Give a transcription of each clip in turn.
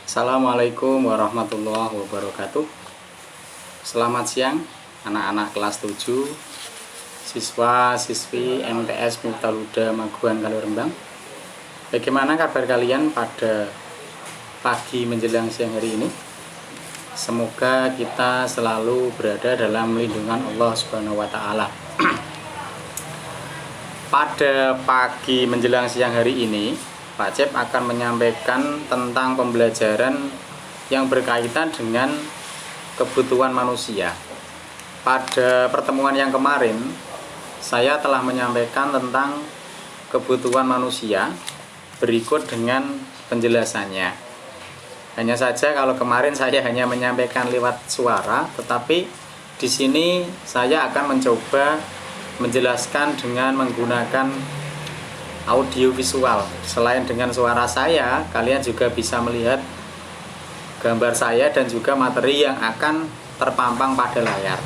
Assalamualaikum warahmatullahi wabarakatuh. Selamat siang anak-anak kelas 7 siswa-siswi MTS Miftahuda Maguan Kalirembang. Bagaimana kabar kalian pada pagi menjelang siang hari ini? Semoga kita selalu berada dalam lindungan Allah Subhanahu wa taala. Pada pagi menjelang siang hari ini, Pak Cep akan menyampaikan tentang pembelajaran yang berkaitan dengan kebutuhan manusia. Pada pertemuan yang kemarin, saya telah menyampaikan tentang kebutuhan manusia berikut dengan penjelasannya. Hanya saja kalau kemarin saya hanya menyampaikan lewat suara, tetapi di sini saya akan mencoba menjelaskan dengan menggunakan audio visual. Selain dengan suara saya, kalian juga bisa melihat gambar saya dan juga materi yang akan terpampang pada layar.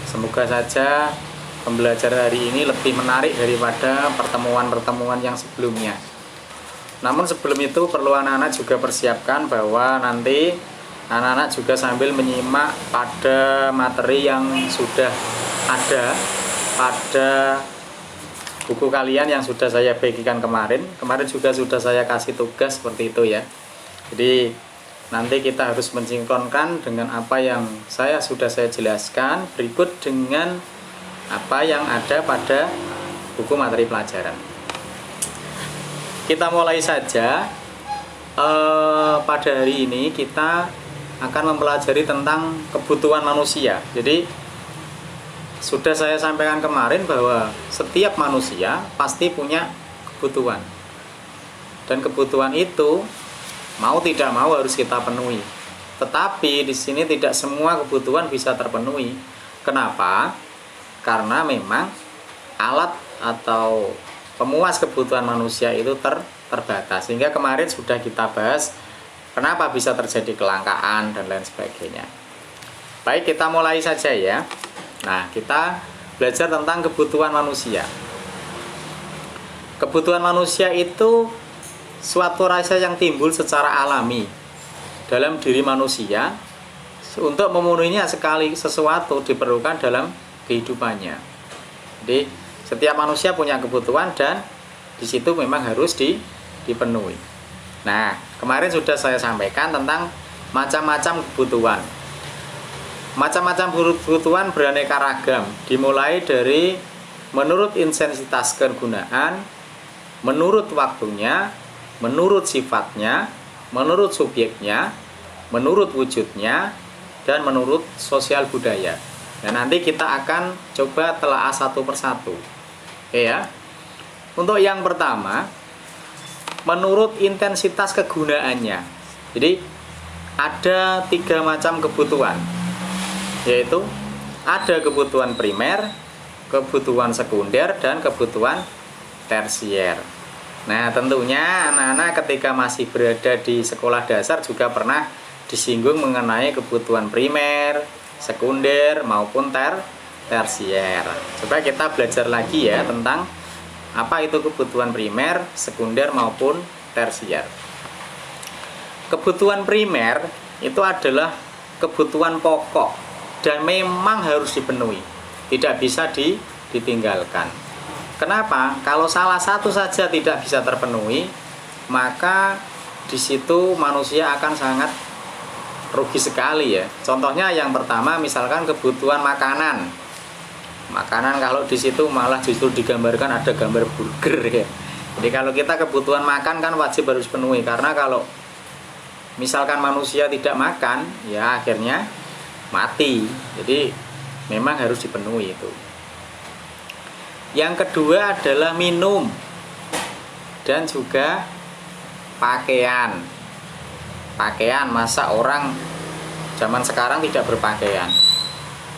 Semoga saja pembelajaran hari ini lebih menarik daripada pertemuan-pertemuan yang sebelumnya. Namun sebelum itu perlu anak-anak juga persiapkan bahwa nanti anak-anak juga sambil menyimak pada materi yang sudah ada pada buku kalian yang sudah saya bagikan kemarin juga sudah saya kasih tugas seperti itu ya. Jadi nanti kita harus mensinkronkan dengan apa yang sudah saya jelaskan berikut dengan apa yang ada pada buku materi pelajaran. Kita mulai saja. Pada hari ini kita akan mempelajari tentang kebutuhan manusia. Jadi sudah saya sampaikan kemarin bahwa setiap manusia pasti punya kebutuhan. Dan kebutuhan itu mau tidak mau harus kita penuhi. Tetapi di sini tidak semua kebutuhan bisa terpenuhi. Kenapa? Karena memang alat atau pemuas kebutuhan manusia itu terbatas. Sehingga kemarin sudah kita bahas kenapa bisa terjadi kelangkaan dan lain sebagainya. Baik, kita mulai saja ya. Nah, kita belajar tentang kebutuhan manusia. Kebutuhan manusia itu suatu rasa yang timbul secara alami dalam diri manusia. Untuk memenuhinya sekali sesuatu diperlukan dalam kehidupannya. Jadi, setiap manusia punya kebutuhan dan di situ memang harus dipenuhi. Nah, kemarin sudah saya sampaikan tentang macam-macam kebutuhan. Macam-macam kebutuhan beraneka ragam, dimulai dari menurut intensitas kegunaan, menurut waktunya, menurut sifatnya, menurut subjeknya, menurut wujudnya, dan menurut sosial budaya. Dan nanti kita akan coba telaah satu persatu. Oke ya. Untuk yang pertama, menurut intensitas kegunaannya. Jadi ada 3 macam kebutuhan. Yaitu ada kebutuhan primer, kebutuhan sekunder, dan kebutuhan tersier. Nah, tentunya anak-anak ketika masih berada di sekolah dasar juga pernah disinggung mengenai kebutuhan primer, sekunder, maupun tersier. Coba kita belajar lagi ya tentang apa itu kebutuhan primer, sekunder, maupun tersier. Kebutuhan primer itu adalah kebutuhan pokok dan memang harus dipenuhi, tidak bisa ditinggalkan. Kenapa? Kalau salah satu saja tidak bisa terpenuhi, maka di situ manusia akan sangat rugi sekali ya. Contohnya yang pertama misalkan kebutuhan makanan. Makanan kalau di situ malah justru digambarkan ada gambar burger ya. Jadi kalau kita kebutuhan makan kan wajib harus penuhi, karena kalau misalkan manusia tidak makan ya akhirnya mati. Jadi memang harus dipenuhi itu. Yang kedua adalah minum dan juga pakaian. Pakaian, masa orang zaman sekarang tidak berpakaian?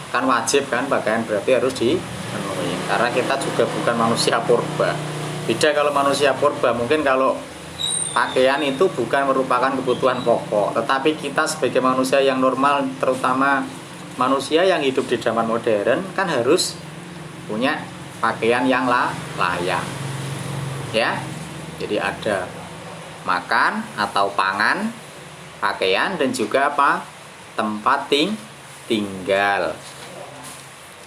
Kan wajib kan pakaian, berarti harus dipenuhi. Karena kita juga bukan manusia purba. Beda kalau manusia purba, mungkin kalau pakaian itu bukan merupakan kebutuhan pokok, tetapi kita sebagai manusia yang normal, terutama manusia yang hidup di zaman modern, kan harus punya pakaian yang layak ya. Jadi ada makan atau pangan, pakaian dan juga apa? Tempat tinggal.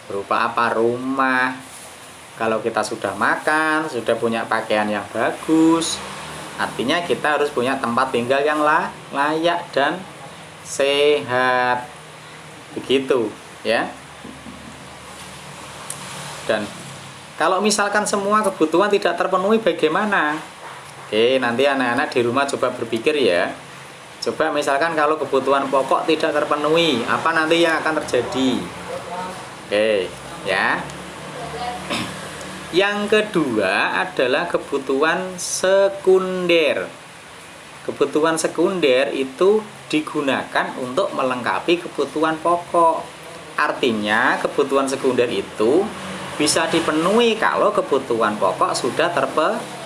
Berupa apa? Rumah. Kalau kita sudah makan, sudah punya pakaian yang bagus, artinya kita harus punya tempat tinggal yang layak dan sehat. Begitu, ya. Dan kalau misalkan semua kebutuhan tidak terpenuhi bagaimana? Oke, nanti anak-anak di rumah coba berpikir ya. Coba misalkan kalau kebutuhan pokok tidak terpenuhi, apa nanti yang akan terjadi? Oke, ya. Yang kedua adalah kebutuhan sekunder. Kebutuhan sekunder itu digunakan untuk melengkapi kebutuhan pokok. Artinya kebutuhan sekunder itu bisa dipenuhi kalau kebutuhan pokok sudah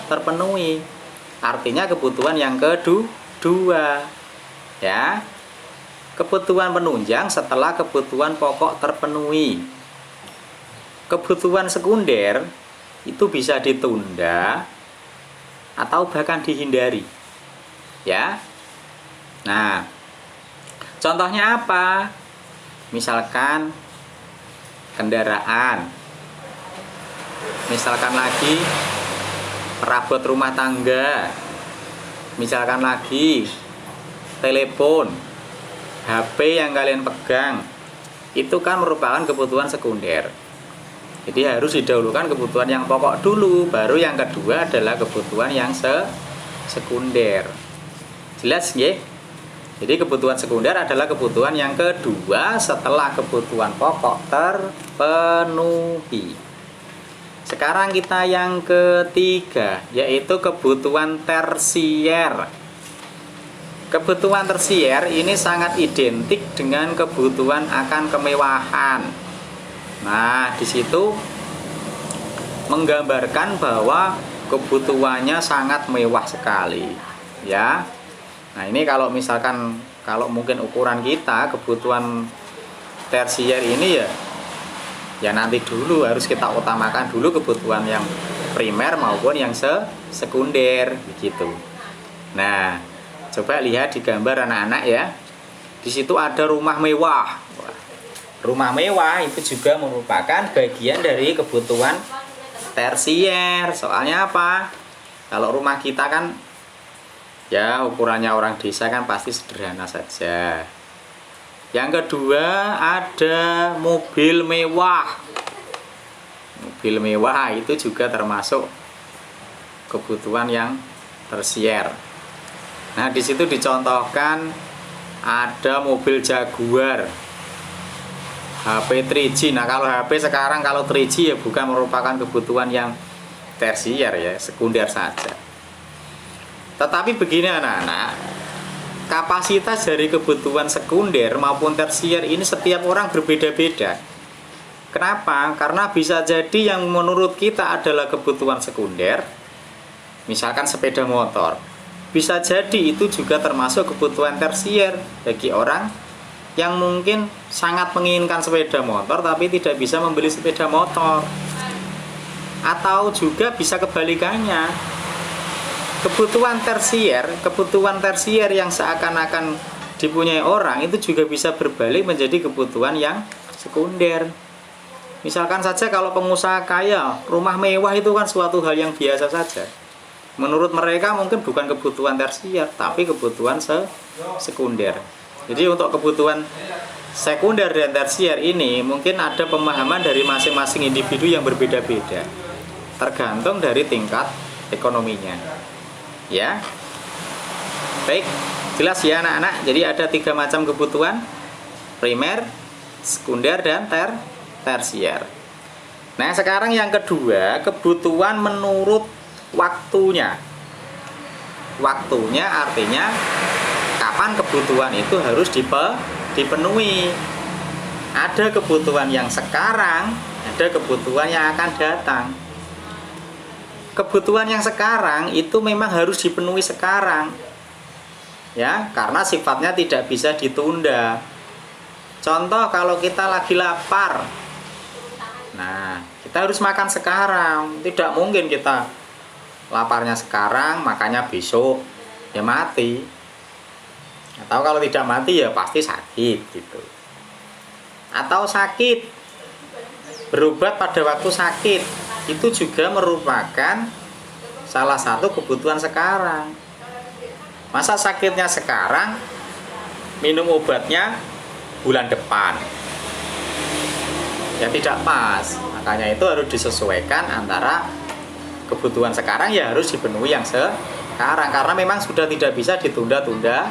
terpenuhi. Artinya kebutuhan yang kedua, ya, kebutuhan penunjang setelah kebutuhan pokok terpenuhi. Kebutuhan sekunder itu bisa ditunda atau bahkan dihindari, ya. Nah, contohnya apa? Misalkan kendaraan, misalkan lagi perabot rumah tangga, misalkan lagi telepon, HP yang kalian pegang, itu kan merupakan kebutuhan sekunder. Jadi harus didahulukan kebutuhan yang pokok dulu, baru yang kedua adalah kebutuhan yang sekunder. Jelas ya? Jadi kebutuhan sekunder adalah kebutuhan yang kedua setelah kebutuhan pokok terpenuhi. Sekarang kita yang ketiga, yaitu kebutuhan tersier. Kebutuhan tersier ini sangat identik dengan kebutuhan akan kemewahan. Nah, di situ menggambarkan bahwa kebutuhannya sangat mewah sekali, ya. Nah, ini kalau misalkan mungkin ukuran kita kebutuhan tersier ini ya nanti dulu harus kita utamakan dulu kebutuhan yang primer maupun yang sekunder begitu. Nah, coba lihat di gambar anak-anak ya. Di situ ada rumah mewah. Rumah mewah itu juga merupakan bagian dari kebutuhan tersier. Soalnya apa? Kalau rumah kita kan ya ukurannya orang desa kan pasti sederhana saja. Yang kedua ada mobil mewah. Mobil mewah itu juga termasuk kebutuhan yang tersier. Nah, di situ dicontohkan ada mobil Jaguar, HP 3G. Nah, kalau HP sekarang kalau 3G ya bukan merupakan kebutuhan yang tersier ya, sekunder saja. Tetapi begini anak-anak, kapasitas dari kebutuhan sekunder maupun tersier ini setiap orang berbeda-beda. Kenapa? Karena bisa jadi yang menurut kita adalah kebutuhan sekunder, misalkan sepeda motor, bisa jadi itu juga termasuk kebutuhan tersier bagi orang yang mungkin sangat menginginkan sepeda motor tapi tidak bisa membeli sepeda motor. Atau juga bisa kebalikannya, kebutuhan tersier yang seakan-akan dipunyai orang itu juga bisa berbalik menjadi kebutuhan yang sekunder. Misalkan saja kalau pengusaha kaya, rumah mewah itu kan suatu hal yang biasa saja. Menurut mereka mungkin bukan kebutuhan tersier, tapi kebutuhan sekunder. Jadi untuk kebutuhan sekunder dan tersier ini mungkin ada pemahaman dari masing-masing individu yang berbeda-beda, tergantung dari tingkat ekonominya. Ya, baik, jelas ya anak-anak. Jadi ada 3 macam kebutuhan: primer, sekunder, dan tersier. Nah, sekarang yang kedua, kebutuhan menurut waktunya. Waktunya artinya kapan kebutuhan itu harus dipenuhi. Ada kebutuhan yang sekarang, ada kebutuhan yang akan datang. Kebutuhan yang sekarang itu memang harus dipenuhi sekarang, ya, karena sifatnya tidak bisa ditunda. Contoh, kalau kita lagi lapar, nah kita harus makan sekarang. Tidak mungkin kita laparnya sekarang makannya besok, ya mati. Atau kalau tidak mati ya pasti sakit gitu. Atau sakit, berobat pada waktu sakit, itu juga merupakan salah satu kebutuhan sekarang. Masa sakitnya sekarang, minum obatnya bulan depan? Ya tidak pas. Makanya itu harus disesuaikan antara kebutuhan sekarang ya harus dipenuhi yang sekarang, karena memang sudah tidak bisa ditunda-tunda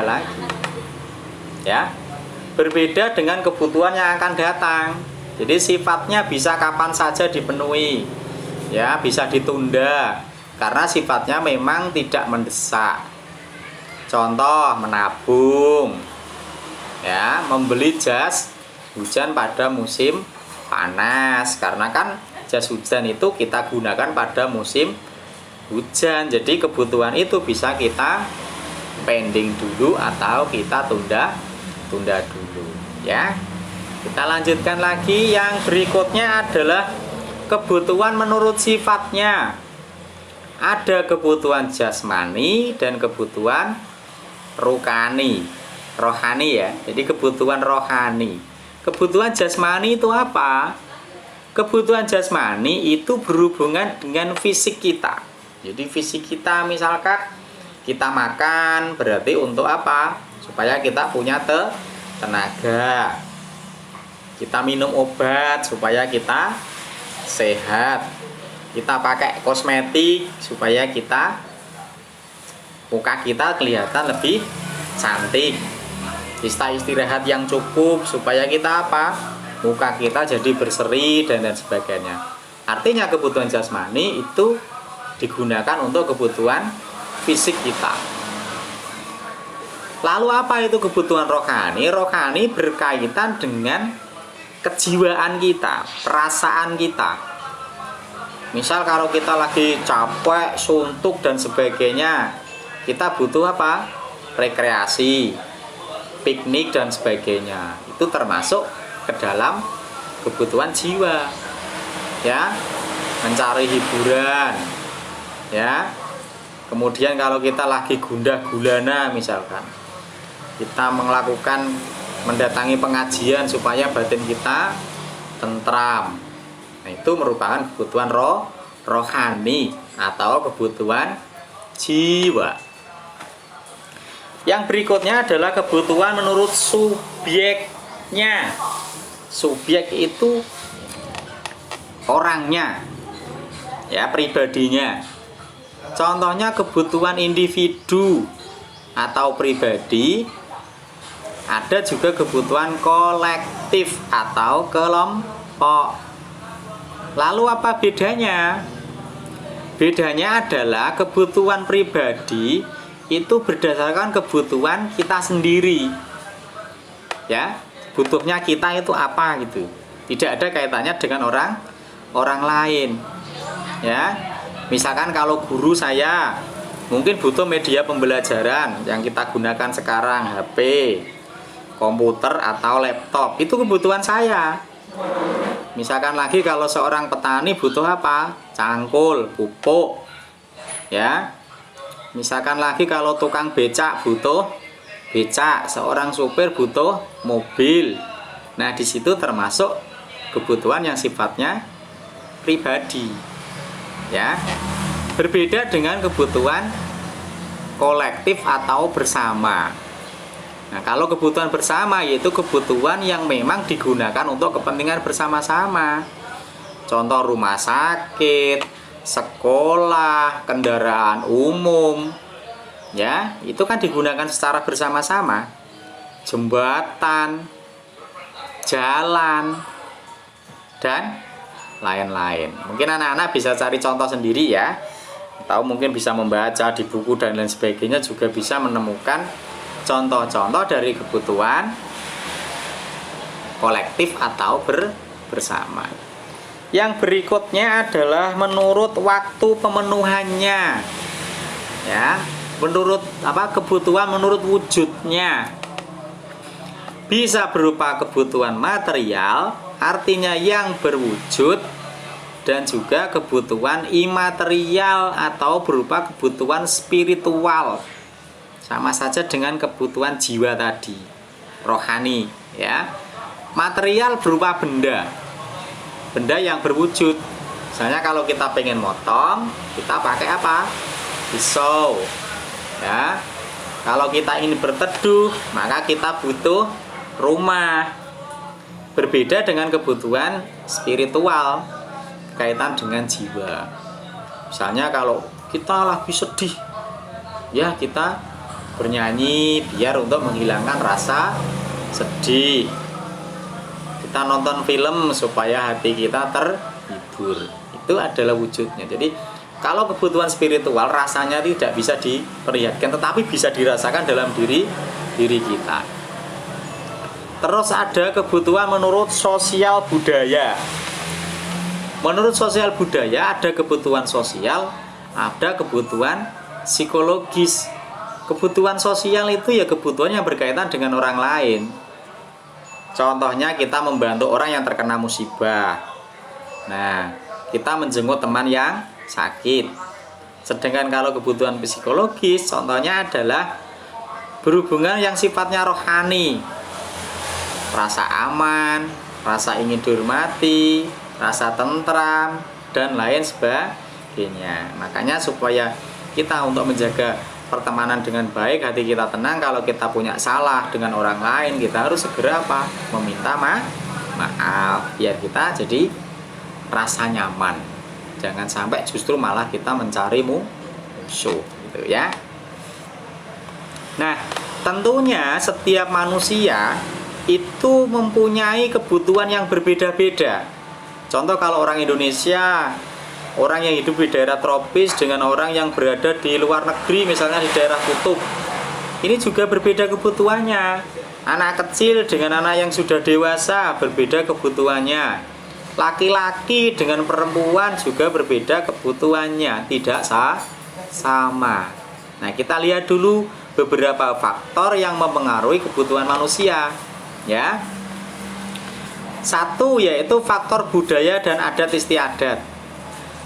lagi. Ya. Berbeda dengan kebutuhan yang akan datang. Jadi sifatnya bisa kapan saja dipenuhi. Ya, bisa ditunda karena sifatnya memang tidak mendesak. Contoh menabung. Ya, membeli jas hujan pada musim panas, karena kan jas hujan itu kita gunakan pada musim hujan. Jadi kebutuhan itu bisa kita pending dulu atau kita tunda dulu ya. Kita lanjutkan lagi, yang berikutnya adalah kebutuhan menurut sifatnya. Ada kebutuhan jasmani dan kebutuhan rohani ya. Jadi kebutuhan rohani. Kebutuhan jasmani itu apa? Kebutuhan jasmani itu berhubungan dengan fisik kita. Jadi fisik kita, misalkan kita makan berarti untuk apa? Supaya kita punya tenaga. Kita minum obat supaya kita sehat. Kita pakai kosmetik supaya muka kita kelihatan lebih cantik. Kita istirahat yang cukup supaya kita apa? Muka kita jadi berseri dan sebagainya. Artinya kebutuhan jasmani itu digunakan untuk kebutuhan fisik kita. Lalu apa itu kebutuhan rohani? Rohani berkaitan dengan kejiwaan kita, perasaan kita. Misal kalau kita lagi capek, suntuk dan sebagainya, kita butuh apa? Rekreasi, piknik dan sebagainya. Itu termasuk ke dalam kebutuhan jiwa. Ya, mencari hiburan. Ya. Kemudian kalau kita lagi gundah gulana misalkan, kita mendatangi pengajian supaya batin kita tentram. Nah, itu merupakan kebutuhan rohani atau kebutuhan jiwa. Yang berikutnya adalah kebutuhan menurut subjeknya. Subjek itu orangnya, ya, pribadinya. Contohnya kebutuhan individu atau pribadi. Ada juga kebutuhan kolektif atau kelompok. Lalu apa bedanya? Bedanya adalah kebutuhan pribadi itu berdasarkan kebutuhan kita sendiri. Ya, butuhnya kita itu apa gitu. Tidak ada kaitannya dengan orang lain. Ya. Misalkan kalau guru saya mungkin butuh media pembelajaran yang kita gunakan sekarang, HP, komputer atau laptop, itu kebutuhan saya. Misalkan lagi kalau seorang petani butuh apa? Cangkul, pupuk. Ya. Misalkan lagi kalau tukang becak butuh becak, seorang supir butuh mobil. Nah, di situ termasuk kebutuhan yang sifatnya pribadi. Ya. Berbeda dengan kebutuhan kolektif atau bersama. Nah, kalau kebutuhan bersama yaitu kebutuhan yang memang digunakan untuk kepentingan bersama-sama. Contoh rumah sakit, sekolah, kendaraan umum. Ya, itu kan digunakan secara bersama-sama. Jembatan, jalan, dan lain-lain. Mungkin anak-anak bisa cari contoh sendiri ya. Atau mungkin bisa membaca di buku dan lain sebagainya, juga bisa menemukan contoh-contoh dari kebutuhan kolektif atau bersama. Yang berikutnya adalah menurut waktu pemenuhannya. Ya, menurut kebutuhan menurut wujudnya. Bisa berupa kebutuhan material, artinya yang berwujud, dan juga kebutuhan imaterial atau berupa kebutuhan spiritual. sama saja dengan kebutuhan jiwa tadi, rohani, ya. Material berupa benda, benda yang berwujud. Misalnya kalau kita pengen motong, kita pakai apa? Pisau, ya. Kalau kita ingin berteduh, maka kita butuh rumah. Berbeda dengan kebutuhan spiritual kaitan dengan jiwa. Misalnya kalau kita lagi sedih, ya kita bernyanyi biar untuk menghilangkan rasa sedih. Kita nonton film supaya hati kita terhibur. Itu adalah wujudnya. Jadi kalau kebutuhan spiritual rasanya tidak bisa diperlihatkan, tetapi bisa dirasakan dalam diri kita. Terus ada kebutuhan menurut sosial budaya. Menurut sosial budaya ada kebutuhan sosial, ada kebutuhan psikologis. Kebutuhan sosial itu ya kebutuhan yang berkaitan dengan orang lain. Contohnya kita membantu orang yang terkena musibah. Nah, kita menjenguk teman yang sakit. Sedangkan kalau kebutuhan psikologis, contohnya adalah berhubungan yang sifatnya rohani. Rasa aman, rasa ingin dihormati, rasa tentram, dan lain sebagainya. Makanya supaya kita untuk menjaga pertemanan dengan baik, hati kita tenang, kalau kita punya salah dengan orang lain, kita harus segera apa? Meminta maaf, biar kita jadi rasa nyaman. Jangan sampai justru malah kita mencari musuh, gitu ya. Nah, tentunya setiap manusia itu mempunyai kebutuhan yang berbeda-beda. Contoh kalau orang Indonesia, orang yang hidup di daerah tropis dengan orang yang berada di luar negeri, misalnya di daerah kutub, ini juga berbeda kebutuhannya. Anak kecil dengan anak yang sudah dewasa berbeda kebutuhannya. Laki-laki dengan perempuan juga berbeda kebutuhannya, tidak sama. Nah, kita lihat dulu beberapa faktor yang mempengaruhi kebutuhan manusia. Ya, satu yaitu faktor budaya dan adat istiadat.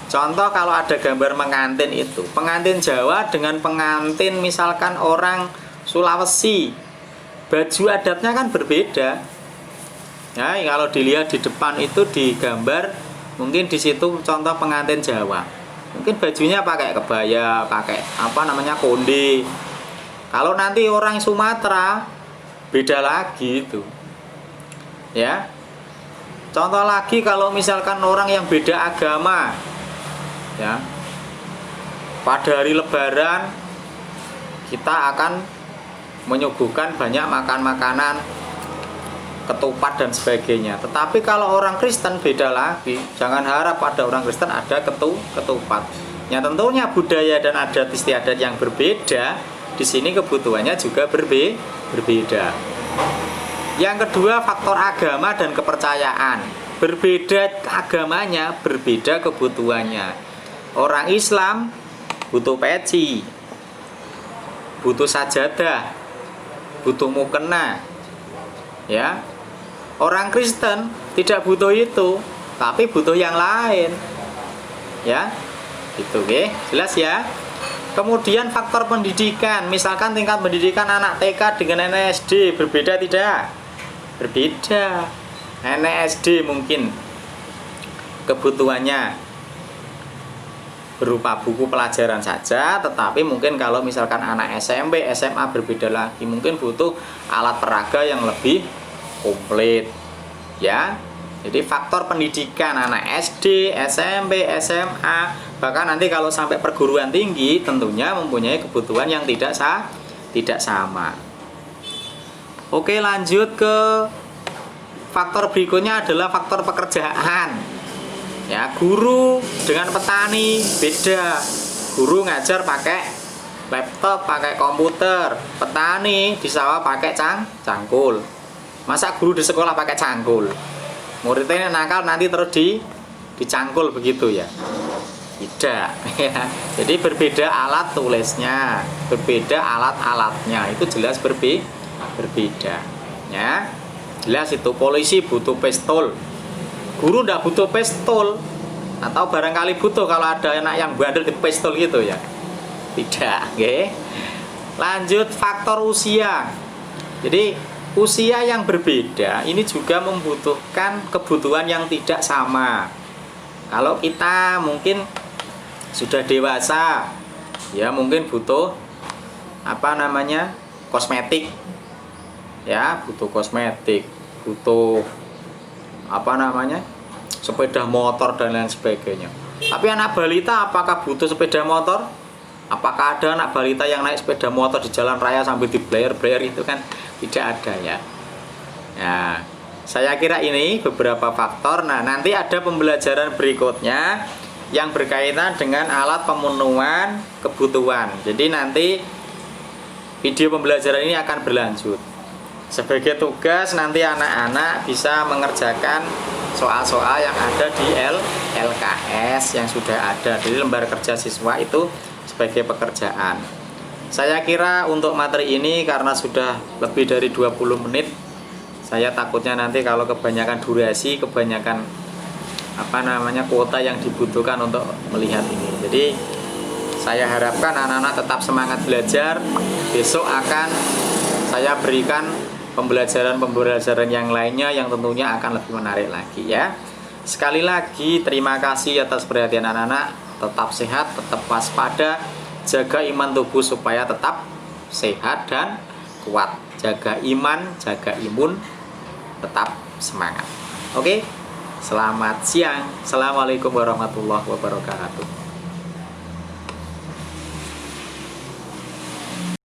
Contoh kalau ada gambar pengantin itu, pengantin Jawa dengan pengantin misalkan orang Sulawesi, baju adatnya kan berbeda. Ya, kalau dilihat di depan itu digambar, mungkin di situ contoh pengantin Jawa, mungkin bajunya pakai kebaya, pakai konde. Kalau nanti orang Sumatera beda lagi itu, ya. Contoh lagi kalau misalkan orang yang beda agama, ya, pada hari Lebaran kita akan menyuguhkan banyak makanan ketupat dan sebagainya. Tetapi kalau orang Kristen beda lagi, jangan harap pada orang Kristen ada ketupat. Ya, tentunya budaya dan adat istiadat yang berbeda, di sini kebutuhannya juga berbeda. Yang kedua, faktor agama dan kepercayaan. Berbeda agamanya, berbeda kebutuhannya. Orang Islam butuh peci, butuh sajadah, butuh mukena. Ya. Orang Kristen tidak butuh itu, tapi butuh yang lain. Ya. Itu, oke. Jelas ya? Kemudian faktor pendidikan, misalkan tingkat pendidikan anak TK dengan anak SD berbeda tidak? Berbeda. Anak SD mungkin kebutuhannya berupa buku pelajaran saja, tetapi mungkin kalau misalkan anak SMP, SMA berbeda lagi, mungkin butuh alat peraga yang lebih komplit. Ya. Jadi faktor pendidikan anak SD, SMP, SMA, bahkan nanti kalau sampai perguruan tinggi tentunya mempunyai kebutuhan yang tidak sama. Oke, lanjut ke faktor berikutnya adalah faktor pekerjaan. Ya, guru dengan petani beda. Guru ngajar pakai laptop, pakai komputer. Petani di sawah pakai cangkul. Masa guru di sekolah pakai cangkul? Muridnya nakal nanti terus dicangkul begitu ya? Tidak ya. Jadi berbeda alat tulisnya, berbeda alat-alatnya, itu jelas berbeda ya. Jelas itu. Polisi butuh pistol, guru tidak butuh pistol. Atau barangkali butuh kalau ada anak yang bandel di pistol gitu ya? Tidak, okay? Lanjut faktor usia. Jadi usia yang berbeda ini juga membutuhkan kebutuhan yang tidak sama. Kalau kita mungkin sudah dewasa, ya mungkin butuh kosmetik, ya butuh kosmetik, butuh sepeda motor dan lain sebagainya. Tapi anak balita apakah butuh sepeda motor? Apakah ada anak balita yang naik sepeda motor di jalan raya sambil di blayer itu kan tidak ada ya. Nah, saya kira ini beberapa faktor. Nah, nanti ada pembelajaran berikutnya yang berkaitan dengan alat pemenuhan kebutuhan. Jadi nanti video pembelajaran ini akan berlanjut. Sebagai tugas nanti anak-anak bisa mengerjakan soal-soal yang ada di LKS yang sudah ada. Jadi lembar kerja siswa itu sebagai pekerjaan. Saya kira untuk materi ini karena sudah lebih dari 20 menit, saya takutnya nanti kalau kebanyakan durasi, kebanyakan kuota yang dibutuhkan untuk melihat ini. Jadi saya harapkan anak-anak tetap semangat belajar. Besok akan saya berikan pembelajaran yang lainnya yang tentunya akan lebih menarik lagi ya. Sekali lagi terima kasih atas perhatian anak-anak. Tetap sehat, tetap waspada, jaga iman tubuh supaya tetap sehat dan kuat. Jaga iman, jaga imun, tetap semangat. Oke, selamat siang. Assalamualaikum warahmatullahi wabarakatuh.